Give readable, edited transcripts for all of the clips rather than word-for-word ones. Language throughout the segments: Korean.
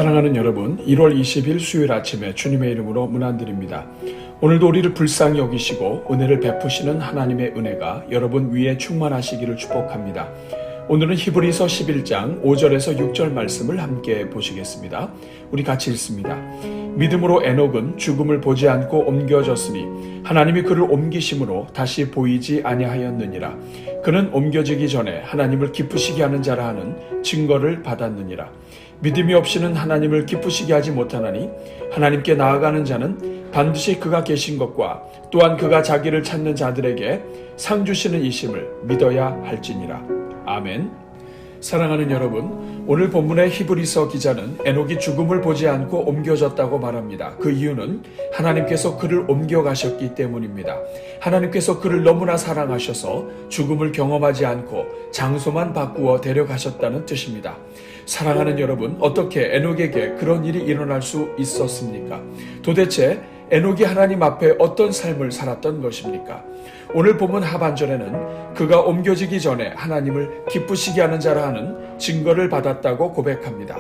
사랑하는 여러분, 1월 20일 수요일 아침에 주님의 이름으로 문안드립니다. 오늘도 우리를 불쌍히 여기시고 은혜를 베푸시는 하나님의 은혜가 여러분 위에 충만하시기를 축복합니다. 오늘은 히브리서 11장 5절에서 6절 말씀을 함께 보시겠습니다. 우리 같이 읽습니다. 믿음으로 에녹은 죽음을 보지 않고 옮겨졌으니 하나님이 그를 옮기심으로 다시 보이지 아니하였느니라. 그는 옮겨지기 전에 하나님을 기쁘시게 하는 자라 하는 증거를 받았느니라. 믿음이 없이는 하나님을 기쁘시게 하지 못하나니 하나님께 나아가는 자는 반드시 그가 계신 것과 또한 그가 자기를 찾는 자들에게 상 주시는 이심을 믿어야 할지니라. 아멘. 사랑하는 여러분, 오늘 본문의 히브리서 기자는 에녹이 죽음을 보지 않고 옮겨졌다고 말합니다. 그 이유는 하나님께서 그를 옮겨가셨기 때문입니다. 하나님께서 그를 너무나 사랑하셔서 죽음을 경험하지 않고 장소만 바꾸어 데려가셨다는 뜻입니다. 사랑하는 여러분, 어떻게 에녹에게 그런 일이 일어날 수 있었습니까? 도대체 에녹이 하나님 앞에 어떤 삶을 살았던 것입니까? 오늘 본문 하반절에는 그가 옮겨지기 전에 하나님을 기쁘시게 하는 자라 하는 증거를 받았다고 고백합니다.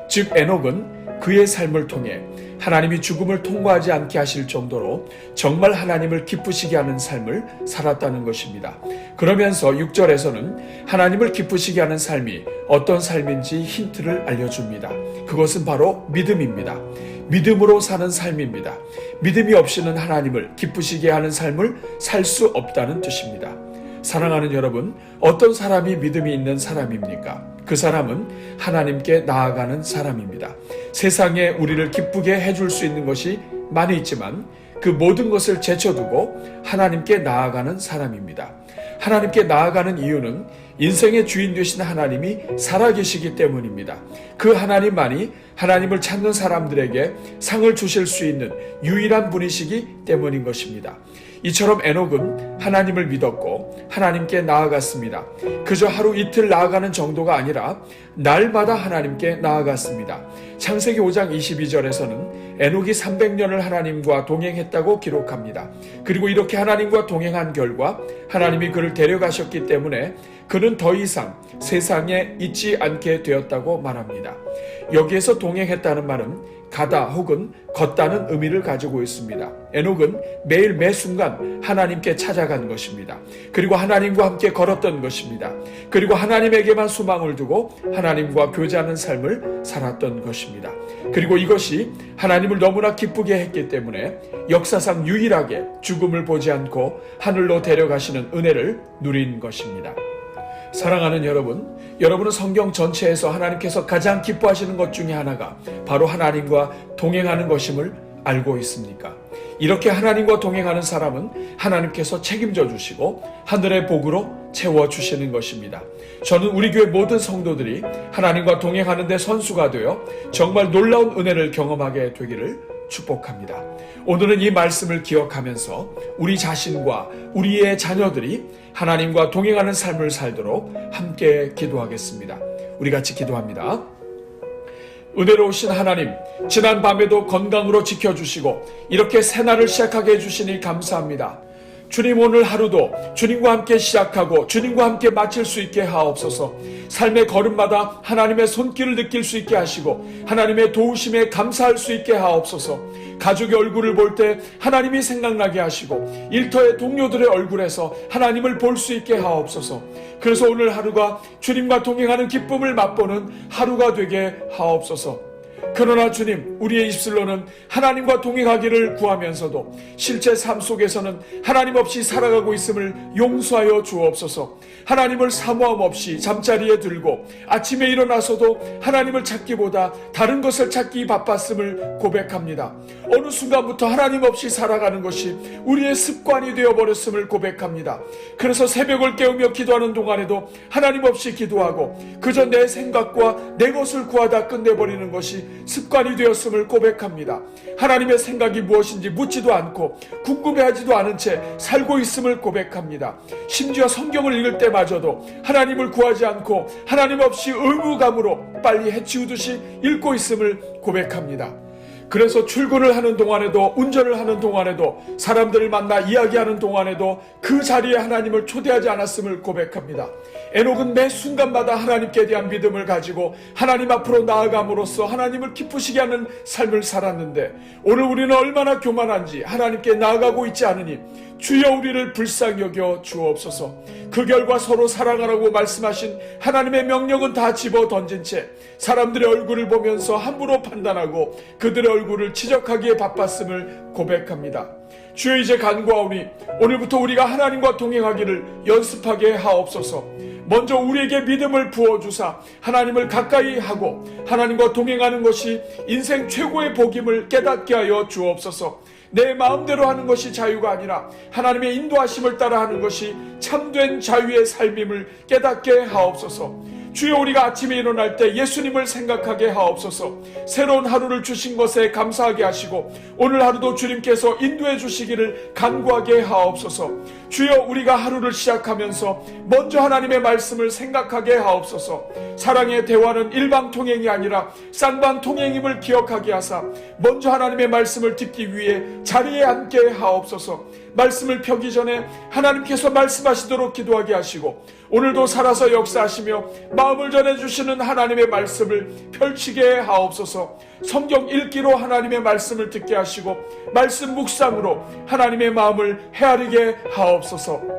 즉 에녹은 그의 삶을 통해 하나님이 죽음을 통과하지 않게 하실 정도로 정말 하나님을 기쁘시게 하는 삶을 살았다는 것입니다. 그러면서 6절에서는 하나님을 기쁘시게 하는 삶이 어떤 삶인지 힌트를 알려줍니다. 그것은 바로 믿음입니다. 믿음으로 사는 삶입니다. 믿음이 없이는 하나님을 기쁘시게 하는 삶을 살 수 없다는 뜻입니다. 사랑하는 여러분, 어떤 사람이 믿음이 있는 사람입니까? 그 사람은 하나님께 나아가는 사람입니다. 세상에 우리를 기쁘게 해줄 수 있는 것이 많이 있지만 그 모든 것을 제쳐두고 하나님께 나아가는 사람입니다. 하나님께 나아가는 이유는 인생의 주인 되신 하나님이 살아계시기 때문입니다. 그 하나님만이 하나님을 찾는 사람들에게 상을 주실 수 있는 유일한 분이시기 때문인 것입니다. 이처럼 에녹은 하나님을 믿었고 하나님께 나아갔습니다. 그저 하루 이틀 나아가는 정도가 아니라 날마다 하나님께 나아갔습니다. 창세기 5장 22절에서는 에녹이 300년을 하나님과 동행했다고 기록합니다. 그리고 이렇게 하나님과 동행한 결과 하나님이 그를 데려가셨기 때문에 그는 더 이상 세상에 있지 않게 되었다고 말합니다. 여기에서 동행했다는 말은 가다 혹은 걷다는 의미를 가지고 있습니다. 에녹은 매일 매순간 하나님께 찾아간 것입니다. 그리고 하나님과 함께 걸었던 것입니다. 그리고 하나님에게만 소망을 두고 하나님과 교제하는 삶을 살았던 것입니다. 그리고 이것이 하나님을 너무나 기쁘게 했기 때문에 역사상 유일하게 죽음을 보지 않고 하늘로 데려가시는 은혜를 누린 것입니다. 사랑하는 여러분, 여러분은 성경 전체에서 하나님께서 가장 기뻐하시는 것 중에 하나가 바로 하나님과 동행하는 것임을 알고 있습니까? 이렇게 하나님과 동행하는 사람은 하나님께서 책임져 주시고 하늘의 복으로 채워주시는 것입니다. 저는 우리 교회 모든 성도들이 하나님과 동행하는 데 선수가 되어 정말 놀라운 은혜를 경험하게 되기를 축복합니다. 오늘은 이 말씀을 기억하면서 우리 자신과 우리의 자녀들이 하나님과 동행하는 삶을 살도록 함께 기도하겠습니다. 우리 같이 기도합니다. 은혜로우신 하나님, 지난 밤에도 건강으로 지켜주시고 이렇게 새날을 시작하게 해주시니 감사합니다. 주님, 오늘 하루도 주님과 함께 시작하고 주님과 함께 마칠 수 있게 하옵소서. 삶의 걸음마다 하나님의 손길을 느낄 수 있게 하시고 하나님의 도우심에 감사할 수 있게 하옵소서. 가족의 얼굴을 볼 때 하나님이 생각나게 하시고 일터의 동료들의 얼굴에서 하나님을 볼 수 있게 하옵소서. 그래서 오늘 하루가 주님과 동행하는 기쁨을 맛보는 하루가 되게 하옵소서. 그러나 주님, 우리의 입술로는 하나님과 동행하기를 구하면서도 실제 삶 속에서는 하나님 없이 살아가고 있음을 용서하여 주옵소서. 하나님을 사모함 없이 잠자리에 들고 아침에 일어나서도 하나님을 찾기보다 다른 것을 찾기 바빴음을 고백합니다. 어느 순간부터 하나님 없이 살아가는 것이 우리의 습관이 되어버렸음을 고백합니다. 그래서 새벽을 깨우며 기도하는 동안에도 하나님 없이 기도하고 그저 내 생각과 내 것을 구하다 끝내버리는 것이 습관이 되었음을 고백합니다. 하나님의 생각이 무엇인지 묻지도 않고 궁금해하지도 않은 채 살고 있음을 고백합니다. 심지어 성경을 읽을 때마저도 하나님을 구하지 않고 하나님 없이 의무감으로 빨리 해치우듯이 읽고 있음을 고백합니다. 그래서 출근을 하는 동안에도, 운전을 하는 동안에도, 사람들을 만나 이야기하는 동안에도 그 자리에 하나님을 초대하지 않았음을 고백합니다. 에녹은 매 순간마다 하나님께 대한 믿음을 가지고 하나님 앞으로 나아감으로써 하나님을 기쁘시게 하는 삶을 살았는데, 오늘 우리는 얼마나 교만한지 하나님께 나아가고 있지 않으니 주여 우리를 불쌍히 여겨 주옵소서. 그 결과 서로 사랑하라고 말씀하신 하나님의 명령은 다 집어 던진 채 사람들의 얼굴을 보면서 함부로 판단하고 그들의 얼굴을 지적하기에 바빴음을 고백합니다. 주여, 이제 간구하오니 오늘부터 우리가 하나님과 동행하기를 연습하게 하옵소서. 먼저 우리에게 믿음을 부어주사 하나님을 가까이 하고 하나님과 동행하는 것이 인생 최고의 복임을 깨닫게 하여 주옵소서. 내 마음대로 하는 것이 자유가 아니라 하나님의 인도하심을 따라 하는 것이 참된 자유의 삶임을 깨닫게 하옵소서. 주여, 우리가 아침에 일어날 때 예수님을 생각하게 하옵소서. 새로운 하루를 주신 것에 감사하게 하시고 오늘 하루도 주님께서 인도해 주시기를 간구하게 하옵소서. 주여, 우리가 하루를 시작하면서 먼저 하나님의 말씀을 생각하게 하옵소서. 사랑의 대화는 일방통행이 아니라 쌍방통행임을 기억하게 하사 먼저 하나님의 말씀을 듣기 위해 자리에 앉게 하옵소서. 말씀을 펴기 전에 하나님께서 말씀하시도록 기도하게 하시고 오늘도 살아서 역사하시며 마음을 전해주시는 하나님의 말씀을 펼치게 하옵소서. 성경 읽기로 하나님의 말씀을 듣게 하시고 말씀 묵상으로 하나님의 마음을 헤아리게 하옵소서.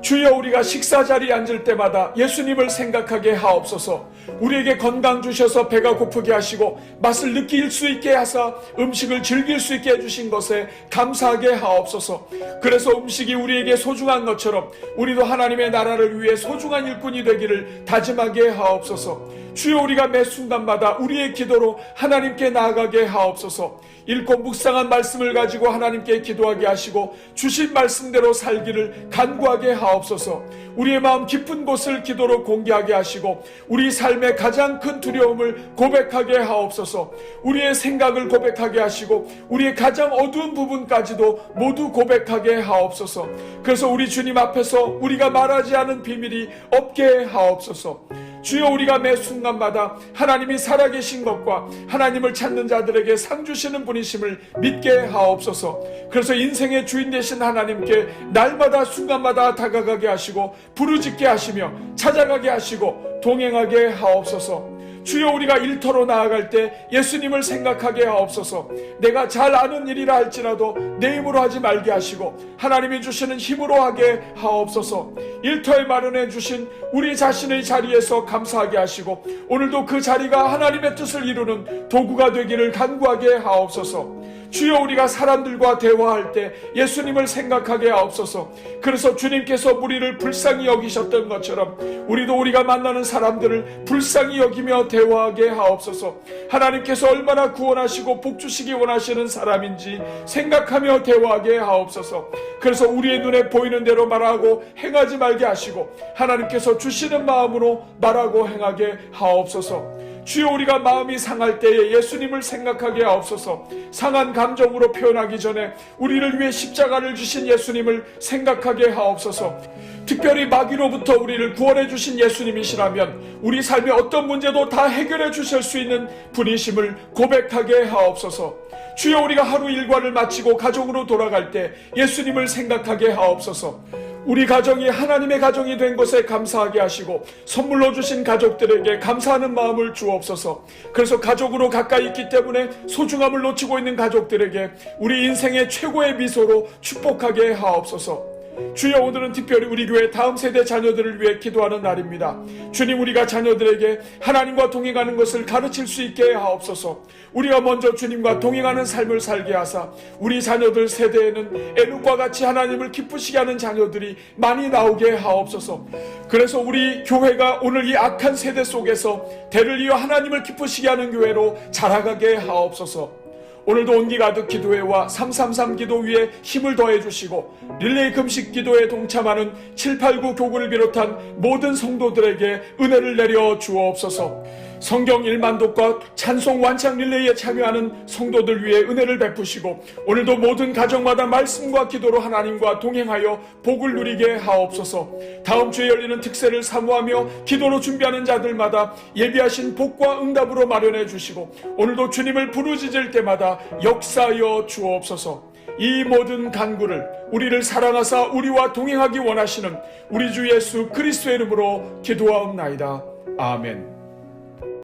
주여, 우리가 식사 자리에 앉을 때마다 예수님을 생각하게 하옵소서. 우리에게 건강 주셔서 배가 고프게 하시고 맛을 느낄 수 있게 하사 음식을 즐길 수 있게 해주신 것에 감사하게 하옵소서. 그래서 음식이 우리에게 소중한 것처럼 우리도 하나님의 나라를 위해 소중한 일꾼이 되기를 다짐하게 하옵소서. 주여, 우리가 매 순간마다 우리의 기도로 하나님께 나아가게 하옵소서. 읽고 묵상한 말씀을 가지고 하나님께 기도하게 하시고 주신 말씀대로 살기를 간구하게 하옵소서. 우리의 마음 깊은 곳을 기도로 공개하게 하시고 우리 삶의 가장 큰 두려움을 고백하게 하옵소서. 우리의 생각을 고백하게 하시고 우리의 가장 어두운 부분까지도 모두 고백하게 하옵소서. 그래서 우리 주님 앞에서 우리가 말하지 않은 비밀이 없게 하옵소서. 주여, 우리가 매 순간마다 하나님이 살아계신 것과 하나님을 찾는 자들에게 상 주시는 분이심을 믿게 하옵소서. 그래서 인생의 주인 되신 하나님께 날마다 순간마다 다가가게 하시고 부르짖게 하시며 찾아가게 하시고 동행하게 하옵소서. 주여, 우리가 일터로 나아갈 때 예수님을 생각하게 하옵소서. 내가 잘 아는 일이라 할지라도 내 힘으로 하지 말게 하시고 하나님이 주시는 힘으로 하게 하옵소서. 일터에 마련해 주신 우리 자신의 자리에서 감사하게 하시고 오늘도 그 자리가 하나님의 뜻을 이루는 도구가 되기를 간구하게 하옵소서. 주여, 우리가 사람들과 대화할 때 예수님을 생각하게 하옵소서. 그래서 주님께서 우리를 불쌍히 여기셨던 것처럼 우리도 우리가 만나는 사람들을 불쌍히 여기며 대화하게 하옵소서. 하나님께서 얼마나 구원하시고 복주시기 원하시는 사람인지 생각하며 대화하게 하옵소서. 그래서 우리의 눈에 보이는 대로 말하고 행하지 말게 하시고 하나님께서 주시는 마음으로 말하고 행하게 하옵소서. 주여, 우리가 마음이 상할 때에 예수님을 생각하게 하옵소서. 상한 감정으로 표현하기 전에 우리를 위해 십자가를 주신 예수님을 생각하게 하옵소서. 특별히 마귀로부터 우리를 구원해 주신 예수님이시라면 우리 삶의 어떤 문제도 다 해결해 주실 수 있는 분이심을 고백하게 하옵소서. 주여, 우리가 하루 일과를 마치고 가정으로 돌아갈 때 예수님을 생각하게 하옵소서. 우리 가정이 하나님의 가정이 된 것에 감사하게 하시고 선물로 주신 가족들에게 감사하는 마음을 주옵소서. 그래서 가족으로 가까이 있기 때문에 소중함을 놓치고 있는 가족들에게 우리 인생의 최고의 미소로 축복하게 하옵소서. 주여, 오늘은 특별히 우리 교회 다음 세대 자녀들을 위해 기도하는 날입니다. 주님, 우리가 자녀들에게 하나님과 동행하는 것을 가르칠 수 있게 하옵소서. 우리가 먼저 주님과 동행하는 삶을 살게 하사 우리 자녀들 세대에는 에녹과 같이 하나님을 기쁘시게 하는 자녀들이 많이 나오게 하옵소서. 그래서 우리 교회가 오늘 이 악한 세대 속에서 대를 이어 하나님을 기쁘시게 하는 교회로 자라가게 하옵소서. 오늘도 온기 가득 기도회와 333 기도 위에 힘을 더해 주시고 릴레이 금식 기도에 동참하는 789 교구를 비롯한 모든 성도들에게 은혜를 내려 주옵소서. 성경 1만독과 찬송 완창 릴레이에 참여하는 성도들 위해 은혜를 베푸시고 오늘도 모든 가정마다 말씀과 기도로 하나님과 동행하여 복을 누리게 하옵소서. 다음 주에 열리는 특세를 사모하며 기도로 준비하는 자들마다 예비하신 복과 응답으로 마련해 주시고 오늘도 주님을 부르짖을 때마다 역사하여 주옵소서. 이 모든 간구를 우리를 사랑하사 우리와 동행하기 원하시는 우리 주 예수 그리스도의 이름으로 기도하옵나이다. 아멘.